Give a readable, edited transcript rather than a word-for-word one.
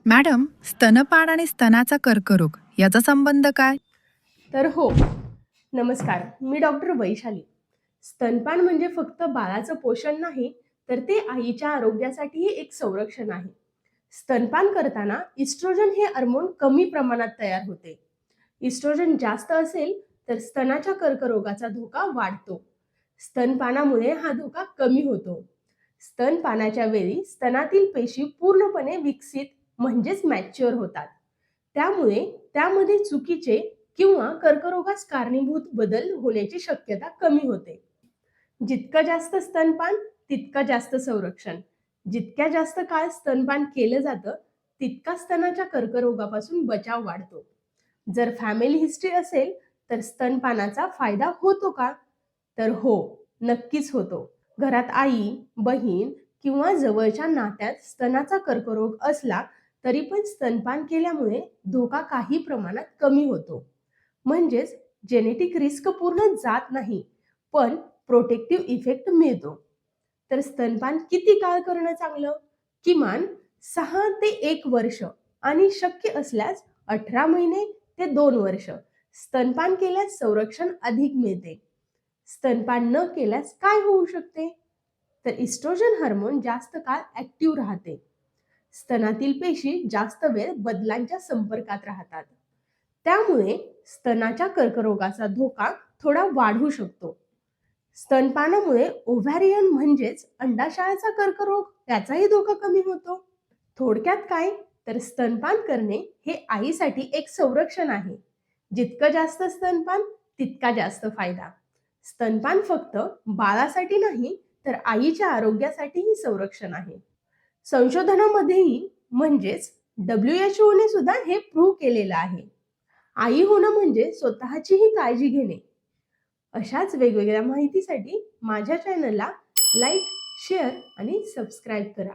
Madam, स्तनपान आणि स्तनाचा कर्करोग याचा संबंध काय? तर हो, नमस्कार. मी डॉक्टर वैशाली. स्तनपान म्हणजे फक्त बाळाचं पोषण नाही, तर ते आईच्या आरोग्यासाठीही एक संरक्षण आहे. स्तनपान करताना इस्ट्रोजन हे हार्मोन कमी प्रमाणात तयार होते. इस्ट्रोजन जास्त असेल तर स्तनाच्या कर्करोगाचा धोका वाढतो. स्तनपानामुळे हा धोका कमी होतो. स्तनपानाच्या वेळी स्तनातील पेशी पूर्णपणे विकसित म्हणजेच मॅच्युअर होतात. त्यामुळे त्यामध्ये चुकीचे किंवा कर्करोगास कारणीभूत बदल होण्याची शक्यता कमी होते. जितकं जास्त स्तनपान तितकं जास्त संरक्षण. जितक्या जास्त काळ स्तनपान केलं जातं तितका स्तनाच्या कर्करोगापासून बचाव वाढतो. जर फॅमिली हिस्ट्री असेल तर स्तनपानाचा फायदा होतो का? तर हो, नक्कीच होतो. घरात आई, बहीण किंवा जवळच्या नात्यात स्तनाचा कर्करोग असला तरी पण स्तनपान केल्यामुळे धोका काही प्रमाणात कमी होतो. म्हणजेच जेनेटिक रिस्क पूर्ण जात नाही, पण प्रोटेक्टिव्ह इफेक्ट मिळतो. तर स्तनपान किती काळ करणं चांगलं? किमान 6 ते 1 वर्ष आणि शक्य असल्यास 18 महिने ते 2 वर्ष स्तनपान केल्यास संरक्षण अधिक मिळते. स्तनपान न केल्यास काय होऊ शकते? तर इस्ट्रोजन हार्मोन जास्त काळ ऍक्टिव्ह राहते. स्तनातील पेशी जास्त वेळ बदलांच्या संपर्कात राहतात. त्यामुळे स्तनाच्या कर्करोगाचा धोका थोडा वाढू शकतो. स्तनपानामुळे ओव्हॅरियन म्हणजेच अंडाशयाचा कर्करोग त्याचाही धोका कमी होतो. थोडक्यात काय, तर स्तनपान करणे हे आईसाठी एक संरक्षण आहे. जितकं जास्त स्तनपान तितका जास्त फायदा. स्तनपान फक्त बाळासाठी नाही, तर आईच्या आरोग्यासाठीही संरक्षण आहे. संशोधनामध्येही म्हणजेच WHO ने सुद्धा हे प्रूव्ह केलेलं आहे. आई होणं म्हणजे स्वतःचीही काळजी घेणे. अशाच वेगवेगळ्या माहितीसाठी माझ्या चॅनलला लाईक, शेअर आणि सबस्क्राईब करा.